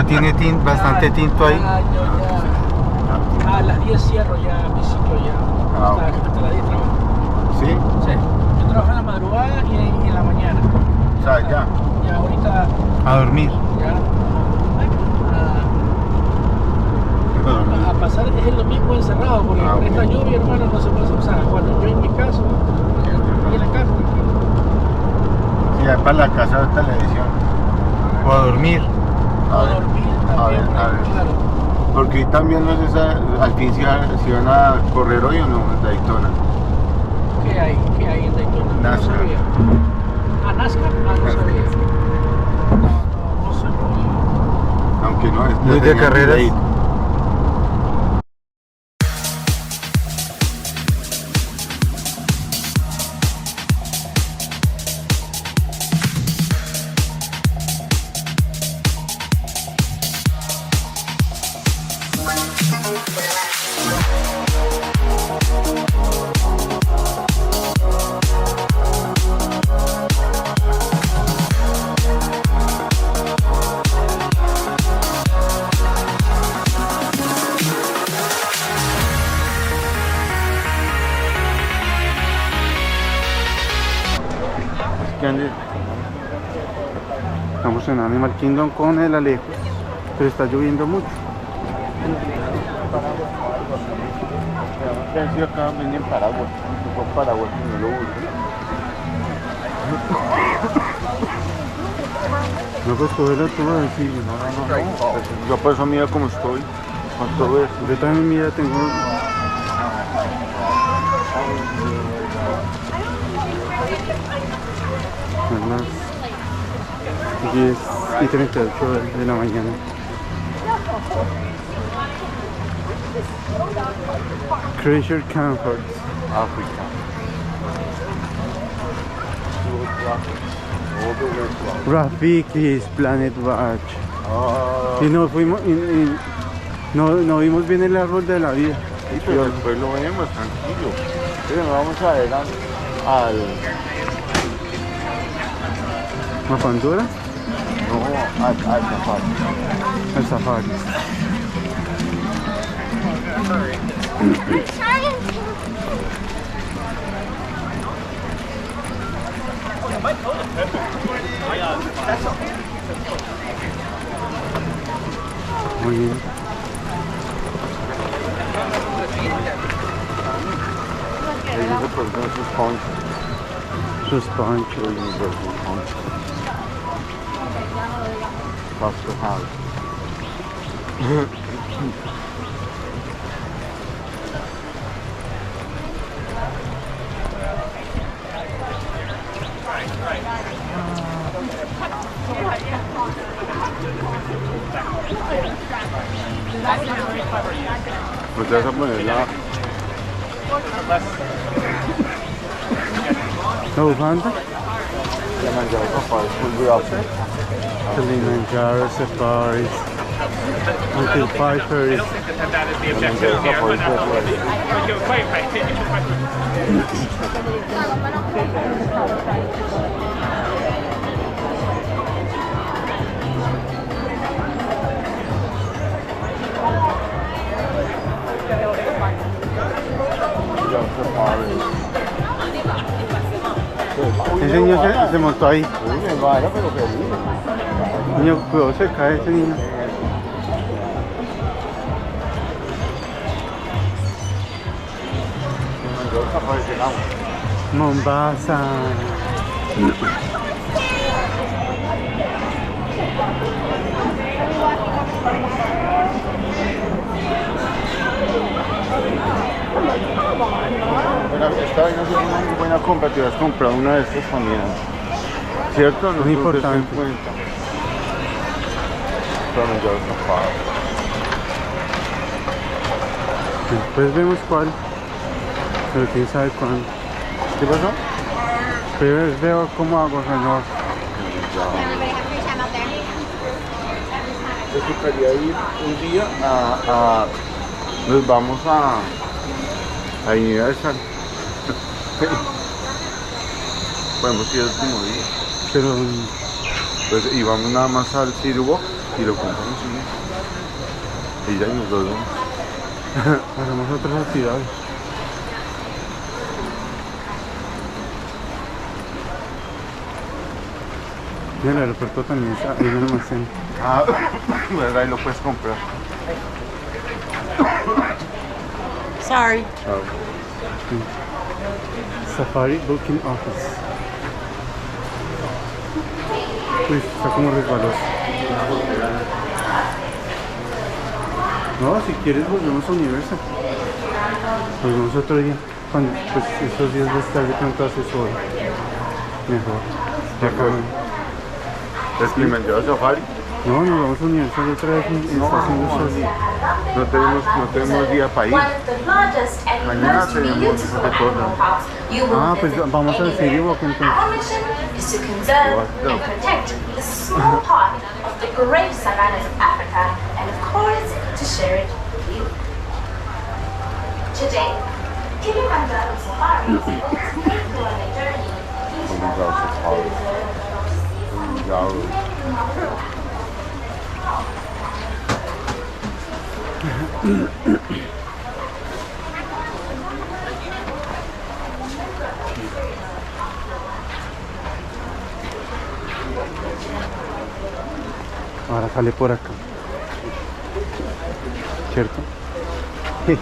tiene bastante tinto ahí. A las 10 cierro ya mi ciclo ya. Hasta las 10 trabajo. ¿Sí? Sí. Yo trabajo en la madrugada y en la mañana. O sea, ya. Ya ahorita. A dormir. Ya. A pasar es el domingo encerrado porque con esta lluvia, hermano, no se puede usar. Bueno, yo en mi caso, aquí en la casa. Sí, ya para la casa de televisión. O a dormir. A dormir también, claro. Porque también no sé al fin si van a correr hoy o no en Daytona. ¿Qué hay en Daytona? NASCAR. No sabía. ¿A NASCAR? No sabía. No sé muy. Aunque no es Muy de carreras. Estamos en Animal Kingdom con el Alejo, pero está lloviendo mucho. Acá venden paraguas, paraguas y no lo uso. No, pues cógela tú, así. No. Yo por eso mira cómo estoy, con todo esto. Yo también mira, tengo... Son las 10:38 de la mañana. Creature Comforts Africa. Rafiki's Planet Watch. Y nos fuimos y no vimos bien el árbol de la vida. Sí, pero después lo vemos tranquilo. Pero no vamos a ver al ¿Mapandura? No, al safari. Al safari. Muy bien. Sus ponchos. Across the house. Pues te vas a poner la bufanda. Kilimanjaro Safaris will be open. Kilimanjaro Safaris until 5:30. Kilimanjaro Safaris ese niño se montó ahí. Niño, cuidado, se cae ese niño. Mombasa. Esta vaina es una muy buena compra, te vas a comprar una de estas también, ¿cierto? No es importante. Después vemos cuál, pero quién sabe cuándo. ¿Qué pasó? Pero veo cómo hago, señor. Yo quería ir un día nos vamos a Universal. Podemos ir el último día. Pero pues íbamos nada más al City Walk Y lo compramos, sí. Y ya nos lo damos. Hacemos otras actividades. Y el aeropuerto también está, hay un almacén. Ah, bueno, ahí lo puedes comprar. Sorry. Chao. Safari Booking Office. Uy, está como resbaloso. No, si quieres volvemos a Universal. Volvemos otro día. Cuando, pues estos días va a estar de pronto hace sol. Mejor. Ya acaban. ¿Es que me lleva a Safari? No, nos vamos a Universal otra vez. Está haciendo sol. No tenemos día para ir. Mañana tenemos retorno. Ah, pues vamos al City Walk entonces. Is to conserve and protect the small part of the great savannas of Africa, and of course, to share it with you. Today, Kilimanjaro Safari will take you on a journey into the Ahora sale por acá. ¿Cierto? Let's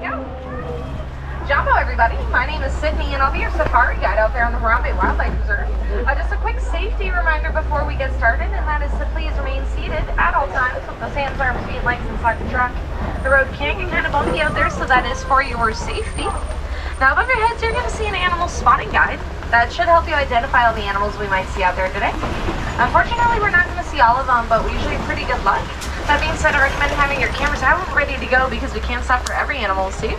go. Jumbo, everybody. My name is Sydney, and I'll be your safari guide out there on the Harambe Wildlife Reserve. Just a quick safety reminder before we get started, and that is to please remain seated at all times with those hands, arms, feet, legs inside the truck. The road can get kind of bumpy out there, so that is for your safety. Now, above your heads, you're going to see an animal spotting guide. That should help you identify all the animals we might see out there today. Unfortunately, we're not going to see all of them, but we usually have pretty good luck. That being said, I recommend having your cameras out ready to go because we can't stop for every animal to see.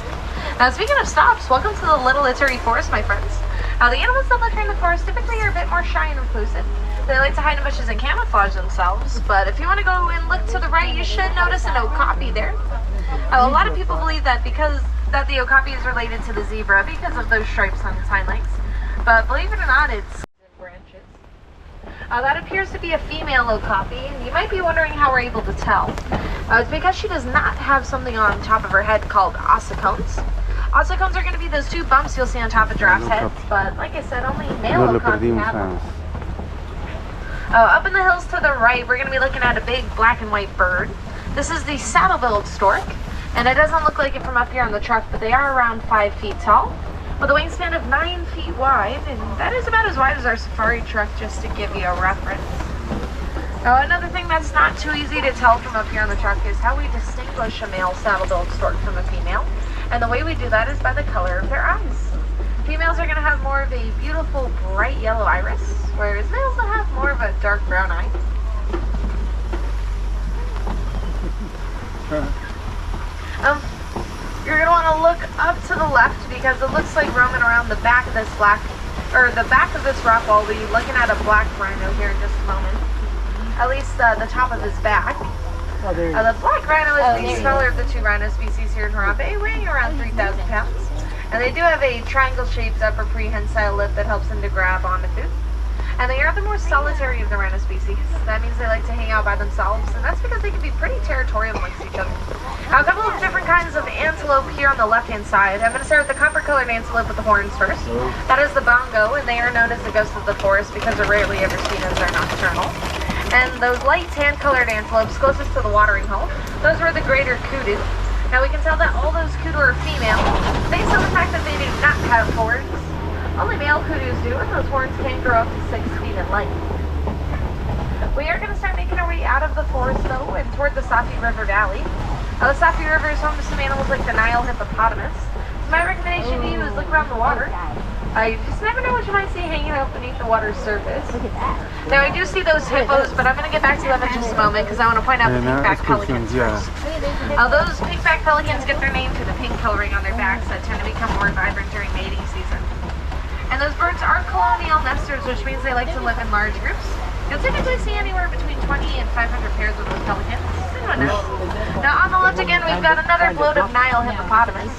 Now, speaking of stops, welcome to the Little Ituri Forest, my friends. Now, the animals that live here in the forest typically are a bit more shy and reclusive. They like to hide in bushes and camouflage themselves, but if you want to go and look to the right, you should notice an okapi there. A lot of people believe that the okapi is related to the zebra because of those stripes on its hind legs, but believe it or not, it's branches. That appears to be a female okapi, and you might be wondering how we're able to tell. It's because she does not have something on top of her head called ossicones. Ossicones are going to be those two bumps you'll see on top of giraffes' heads, but like I said, only male okapi have them. Up in the hills to the right, we're going to be looking at a big black and white bird. This is the saddle-billed stork, and it doesn't look like it from up here on the truck, but they are around 5 feet tall, with a wingspan of 9 feet wide, and that is about as wide as our safari truck, just to give you a reference. Now, another thing that's not too easy to tell from up here on the truck is how we distinguish a male saddle-billed stork from a female, and the way we do that is by the color of their eyes. Females are going to have more of a beautiful bright yellow iris, whereas males will have more of a dark brown eye. You're going to want to look up to the left because it looks like roaming around the back of this rock wall. We'll be looking at a black rhino here in just a moment. At least the top of his back. The black rhino is the smaller of the two rhino species here in Harambe, weighing around 3,000 pounds. And they do have a triangle-shaped upper prehensile lip that helps them to grab onto food. And they are the more solitary of the rhino species. That means they like to hang out by themselves, and that's because they can be pretty territorial amongst each other. Now, a couple of different kinds of antelope here on the left-hand side. I'm going to start with the copper-colored antelope with the horns first. That is the bongo, and they are known as the ghosts of the forest because they're rarely ever seen as they're nocturnal. And those light tan-colored antelopes closest to the watering hole, those were the greater kudu. Now, we can tell that all those kudu are female based on the fact that they do not have horns. Only male kudus do, and those horns can grow up to 6 feet in length. We are going to start making our way out of the forest, though, and toward the Safi River Valley. The Safi River is home to some animals like the Nile hippopotamus. So my recommendation to you is look around the water. You just never know what you might see hanging out beneath the water's surface. Look at that. Now, I do see those hippos, but I'm going to get back to them in just a moment because I want to point out the pink-backed pelicans first. Those pink-backed pelicans get their name through the pink coloring on their backs that tend to become more vibrant during mating season. And those birds are colonial nesters, which means they like to live in large groups. You'll typically see anywhere between 20 and 500 pairs of those pelicans. Now, on the left again, we've got another float of Nile hippopotamus.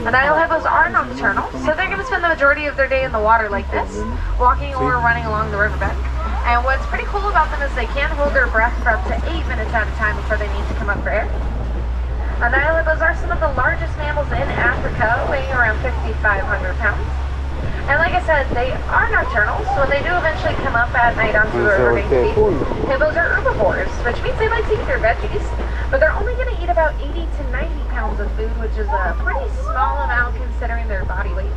The Nile hippos are nocturnal, so they're going to spend the majority of their day in the water like this, walking or running along the riverbed. And what's pretty cool about them is they can hold their breath for up to 8 minutes at a time before they need to come up for air. Those are some of the largest mammals in Africa, weighing around 5,500 pounds. And like I said, they are nocturnal, so when they do eventually come up at night onto the river to feed, hippos are herbivores, which means they like to eat their veggies, but they're only going to eat about 80 to 90 pounds of food, which is a pretty small amount considering their body weights.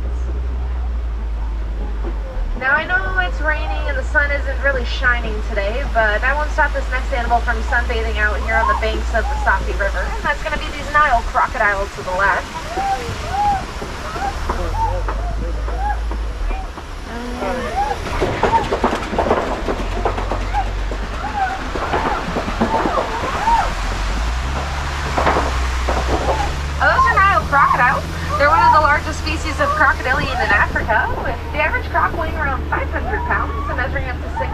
Now I know it's raining and the sun isn't really shining today, but that won't stop this next animal from sunbathing out here on the banks of the Safi River, and that's going to be these Nile crocodiles to the left. Those are Nile crocodiles. They're one of the largest species of crocodilian in Africa, with the average croc weighing around 500 pounds and measuring up to 16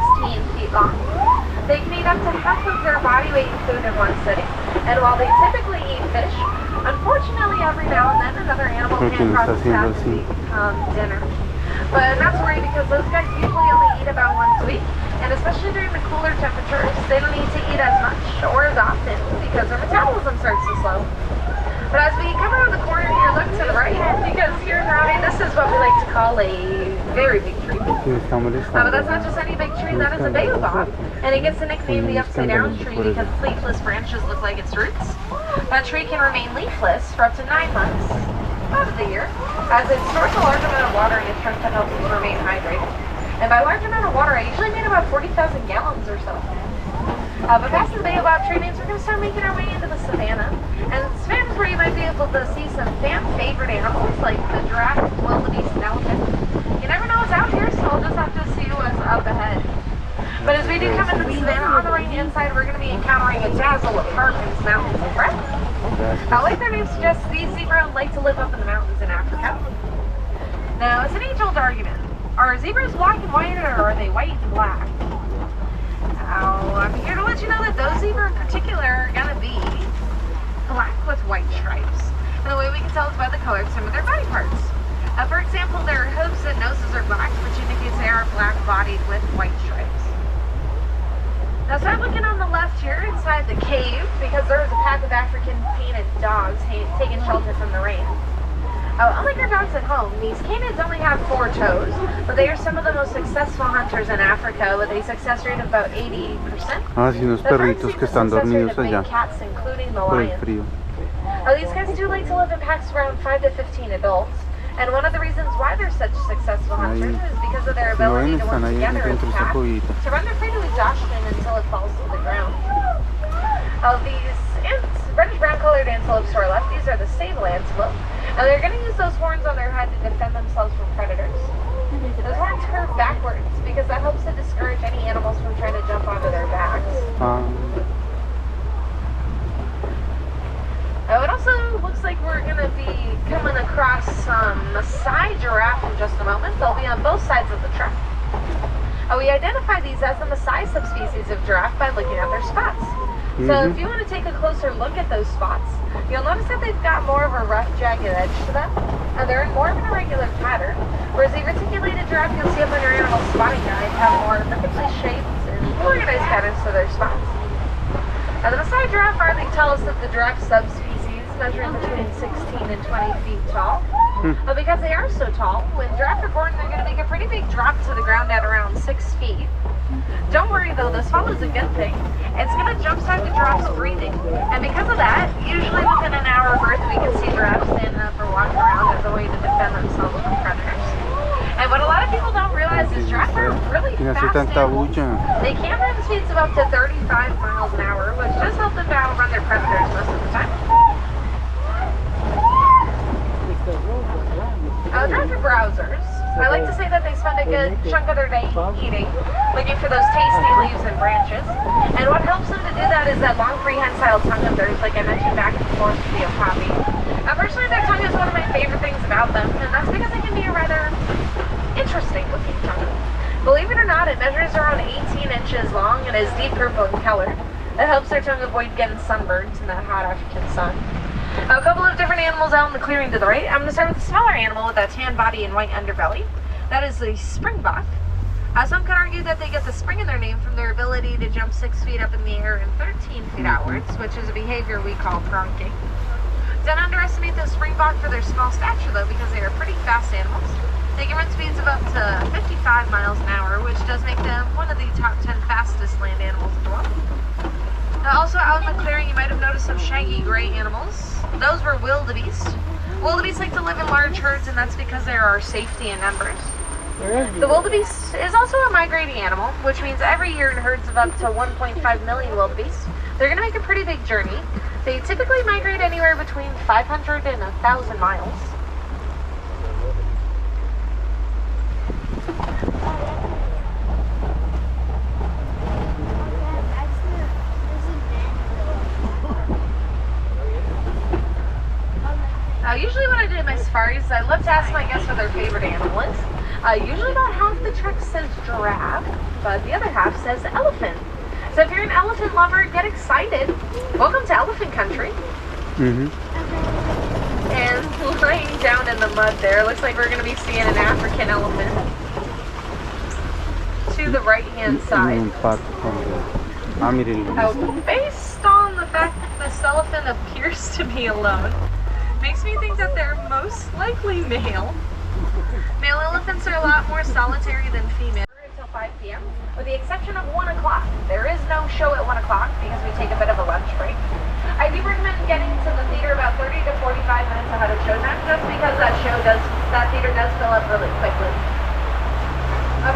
feet long. They can eat up to half of their body weight in food in one sitting, and while they typically eat fish, unfortunately every now and then another animal can cross the path to become dinner. But not to worry, because those guys usually only eat about once a week, and especially during the cooler temperatures, they don't need to eat as much or as often because their metabolism starts to slow. But as we come around the corner here, look to the right, because here in Raleigh, this is what we like to call a very big tree. But that's not just any big tree, that is a baobab. And it gets the nickname the upside down tree because its leafless branches look like its roots. That tree can remain leafless for up to 9 months out of the year, as it stores a large amount of water in its trunk that helps it to remain hydrated. And by large amount of water, I usually mean about 40,000 gallons or so. But past the baobab tree means we're going to start making our way into the savannah. And the savannah is where you might be able to see some fan favorite animals like the giraffe, wildebeest, and elephant. You never know what's out here, so we'll just have to see what's up ahead. But as we do come into the savannah, on the right hand side, we're going to be encountering a dazzle of parkins, mountains, and breath. Like their name suggests, these zebras like to live up in the mountains in Africa. Now, it's an age-old argument. Are zebras black and white, or are they white and black? I'm here to let you know that those zebras in particular are going to be black with white stripes. And the way we can tell is by the color of some of their body parts. For example, their hooves and noses are black, which indicates they are black-bodied with white stripes. Now start looking on the left here inside the cave, because there is a pack of African painted dogs taking shelter from the rain. Unlike our dogs at home, these canids only have 4 toes, but they are some of the most successful hunters in Africa, with a success rate of about 80%. Ah, sí, unos perritos que están dormidos allá cats, including the por el lion. frío. These guys do like to live in packs around 5 to 15 adults, and one of the reasons why they're such successful hunters is because of their ability to work together as a pack to run their prey to exhaustion until it falls to the ground. These reddish brown colored antelopes to our left, these are the sable antelope. And they're going to use those horns on their head to defend themselves from predators. Those horns curve backwards because that helps to discourage any animals from trying to jump onto their backs. It also looks like we're going to be coming across some Maasai giraffe in just a moment. They'll be on both sides of the track. We identify these as the Maasai subspecies of giraffe by looking at their spots. So if you want to take a closer look at those spots, you'll notice that they've got more of a rough, jagged edge to them, and they're in more of an irregular pattern, whereas the reticulated giraffe you'll see up on your animal spotting guide have more perfectly shaped and organized patterns to their spots. Now the Maasai giraffe are the tallest of the giraffe subspecies, measuring between 16 and 20 feet tall. But because they are so tall, when giraffe are born, they're going to make a pretty big drop to the ground at around 6 feet. Don't worry though, this fall is a good thing. It's going to jumpstart the giraffe's breathing. And because of that, usually within an hour of birth, we can see giraffes standing up or walking around as a way to defend themselves from predators. And what a lot of people don't realize is giraffes are really fast animals. They can run speeds of up to 35 miles an hour, which does help them to outrun their predators most of the time. Giraffes are browsers. I like to say that they spend a good chunk of their day eating, looking for those tasty leaves and branches. And what helps them to do that is that long prehensile tongue of theirs, like I mentioned back and forth to the okapi. Personally, their tongue is one of my favorite things about them, and that's because it can be a rather interesting looking tongue. Believe it or not, it measures around 18 inches long and is deep purple in color. That helps their tongue avoid getting sunburned in that hot African sun. A couple of different animals out in the clearing to the right. I'm going to start with the smaller animal with that tan body and white underbelly. That is the springbok. Some could argue that they get the spring in their name from their ability to jump 6 feet up in the air and 13 feet outwards, which is a behavior we call pronking. Don't underestimate the springbok for their small stature though, because they are pretty fast animals. They can run speeds of up to 55 miles an hour, which does make them one of the top 10 fastest land animals in the world. Also out in the clearing, you might have noticed some shaggy gray animals. Those were wildebeest. Wildebeest like to live in large herds, and that's because there are safety in numbers. The wildebeest is also a migrating animal, which means every year in herds of up to 1.5 million wildebeest, they're going to make a pretty big journey. They typically migrate anywhere between 500 and 1,000 miles. Usually when I did my safaris, I love to ask my guests what their favorite animal is. Usually about half the truck says giraffe, but the other half says elephant. So if you're an elephant lover, get excited. Welcome to elephant country. And lying down in the mud there, looks like we're going to be seeing an African elephant. To the right-hand side. Based on the fact that this elephant appears to be alone, makes me think that they're most likely male. Male elephants are a lot more solitary than female. Until 5 p.m. with the exception of 1 o'clock. There is no show at 1 o'clock because we take a bit of a lunch break. I do recommend getting to the theater about 30 to 45 minutes ahead of showtime, just because that theater does fill up really quickly.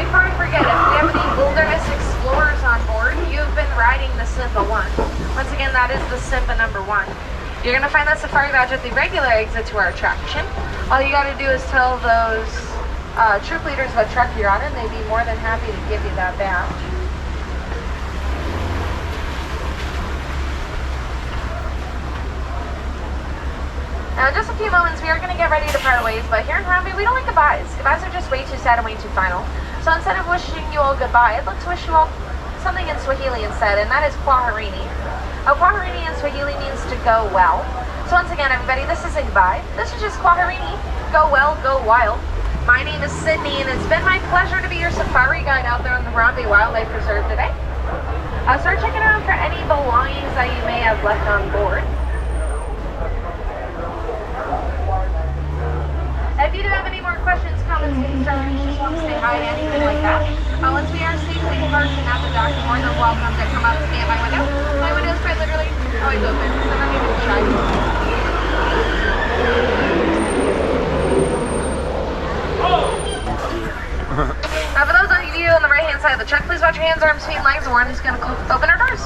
Before I forget, if we have any wilderness explorers on board, you've been riding the Simba 1. Once again, that is the Simba number 1. You're going to find that safari badge at the regular exit to our attraction. All you got to do is tell those troop leaders what truck you're on, and they'd be more than happy to give you that badge. Now, in just a few moments, we are going to get ready to part ways, but here in Harambe, we don't like goodbyes. Goodbyes are just way too sad and way too final. So instead of wishing you all goodbye, I'd like to wish you all something in Swahili instead, and that is Kwaherini. Kwaherini in Swahili means to go well. So once again, everybody, this isn't goodbye. This is just Kwaherini. Go well, go wild. My name is Sydney, and it's been my pleasure to be your safari guide out there on the Harambe Wildlife Reserve today. Start checking around for any belongings that you may have left on board. If you do have any more questions, comments, concerns, just want to say hi, anything like that, once we are safely parked and at the dock, you're more than welcome to come up to me at my window. My window is quite literally always open, so I'm not even shy. For those of you on the right-hand side of the truck, please watch your hands, arms, feet, and legs. Warren is going to open our doors.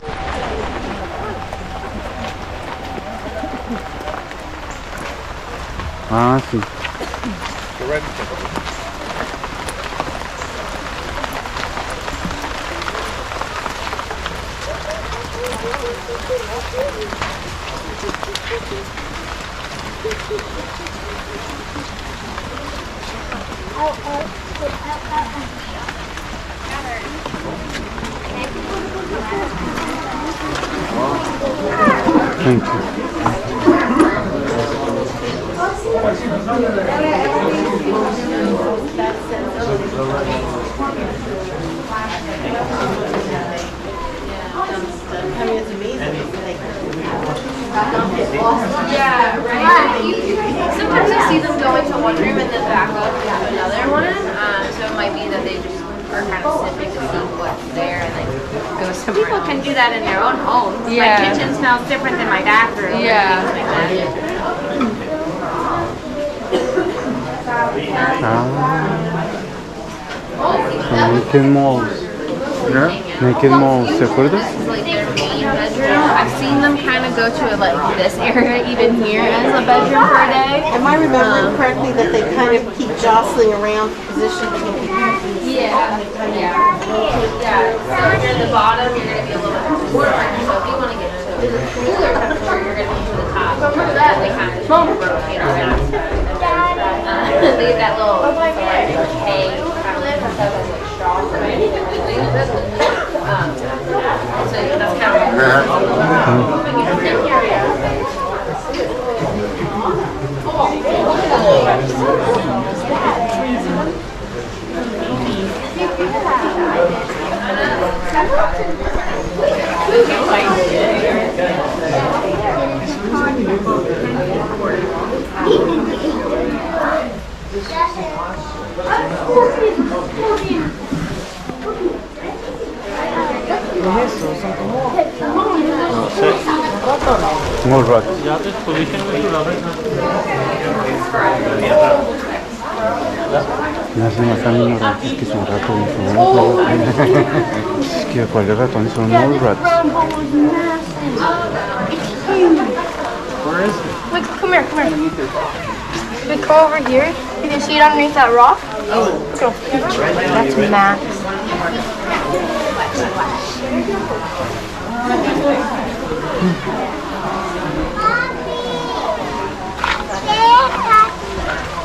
Ah, sí. Thank you. Yeah, right. Sometimes I see them go into one room and then back up into another one. So it might be that they just are kind of sniffing to see what's there and then go somewhere. People can do that in their own homes. Yeah. My kitchen smells different than my bathroom. Yeah. And things like that. Naked malls. Yeah? Naked malls, ¿se acuerdas? Like their main bedroom. I've seen them kind of go to like this area, even here, as a bedroom for a day. Am I remembering correctly that they kind of keep jostling around for position to get Yeah. So if you're at the bottom, you're going to be a little bit warmer. So if you want to get to a cooler temperature, you're going to be to the top. So that they kind of rotate around. They get that little hay kind of stuff as like straw for anything. So that's kind of Small rats. Ya se matan los ratos que son ratones. Es que ¿cuáles ratones son small rats? Look, come here, come here. We go over here. You can see it underneath that rock. Oh, that's Max.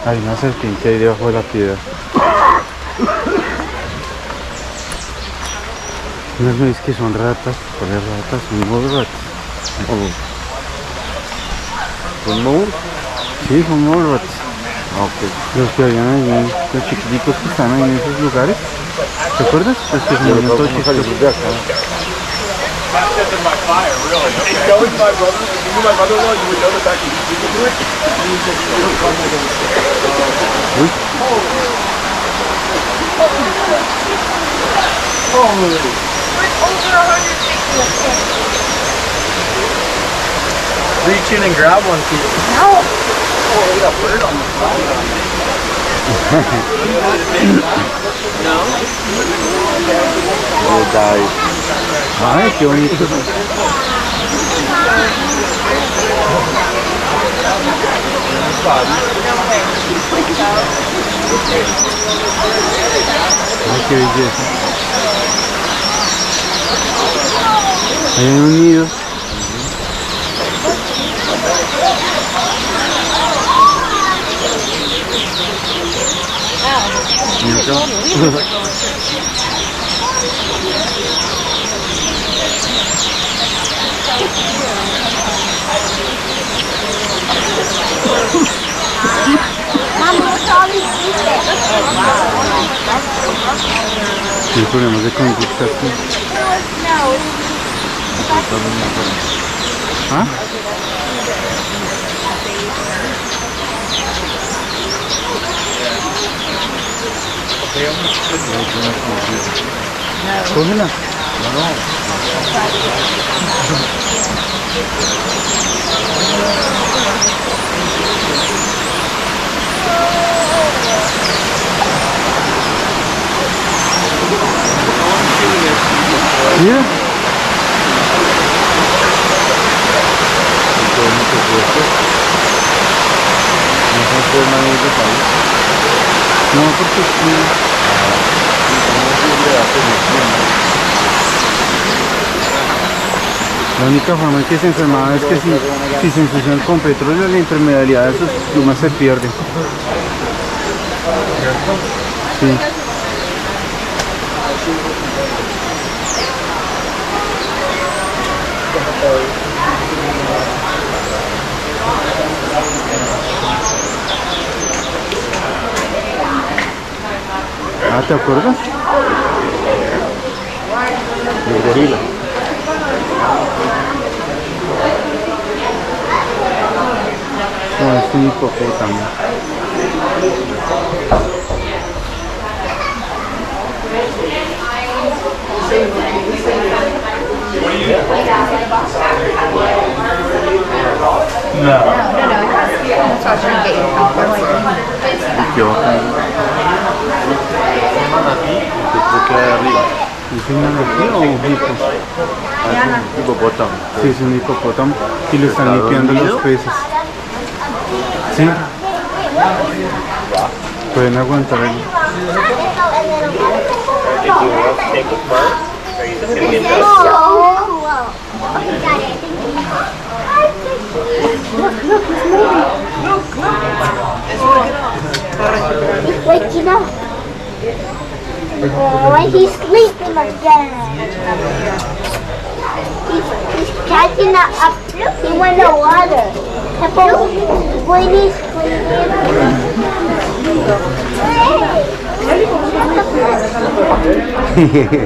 Hay una serpiente ahí debajo de la piedra. No veis que son ratas, ¿cuáles ratas? Son small rats. ¿Son moles? Sí, son small rats. Ok. Los que habían ahí, los chiquiticos que están ahí en esos lugares. ¿Te acuerdas? Los que son todos chiquitos. Reach in and grab one, Pete. No. Oh, we got a bird on the side. No? They died. Ay, qué bonito. Ay, qué belleza. Hay un nido. Hay problemas de conducta aquí. ¿Ah? Cógela. Mira. No, porque sí. La única forma en que se enfermaba es que si se ensucian con petróleo, la enfermedad de sus plumas se pierde. Sí. Ah, ¿te acuerdas? El gorila. No, es un hipopótamo. ¿Qué bacán? ¿Qué queda arriba? ¿Es un manatí o un hipo? Un hipopótamo. Sí, es un hipopótamo y lo están limpiando los peces. Sí. Pueden aguantar ahí. He's waking up. Oh, he's sleeping again. He's catching up. He went in the water. When he's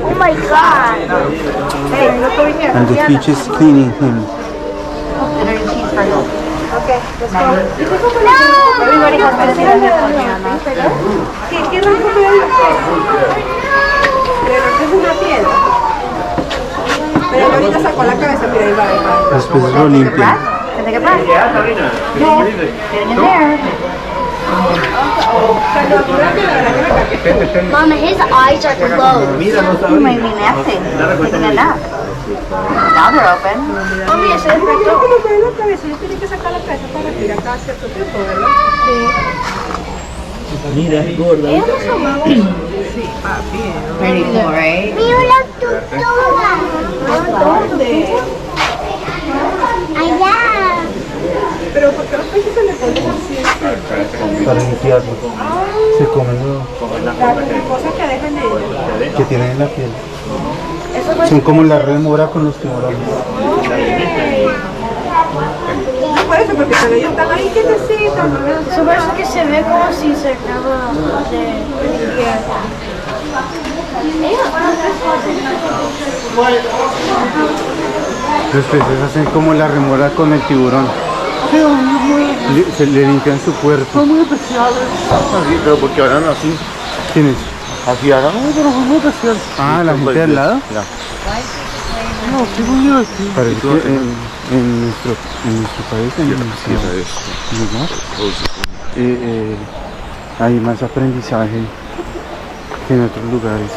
oh my God. And the fish is cleaning him. Okay, let's go. Everybody has medicine. ¿Qué rango me da? Es una piedra. Pero ahorita sacó la cabeza, mira, ahí va. Después lo limpian. Take a breath. Get in there. Mama, his eyes are closed. You may be napping. Taking a nap. Now they're open. Mami, ese despertó. La cabeza, yo tenía que sacar la cabeza para respirar cada cierto tiempo, ¿verdad? Mira, es gorda. Sí, papi. Pretty cool, right? Mira la tutora. ¿Dónde? Allá. Pero ¿por qué los peces se le ponen así? Para limpiarlo. Se comen Las cosas que dejan de ellos. que tienen en la piel. Son como la remora con los tiburones. Por eso, porque cuando ellos están ahí quietecitos, Eso parece que se ve como si se acaba de... Los peces hacen como la remora con el tiburón. Se le limpian su cuerpo. Son muy especiales. Así, pero porque harán así. ¿Quién es? Así harán, pero son muy especiales. Ah, la gente de al lado. Ya. No, sí, muy divertido. Parece que en nuestro país, en nuestro lugar, hay más aprendizaje que en otros lugares.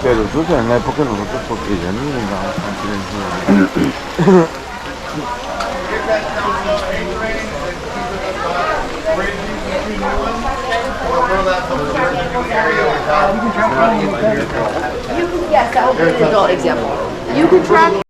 Pero eso será en la época de nosotros porque ya no llegamos tan Yes, that will be an adult example. You can track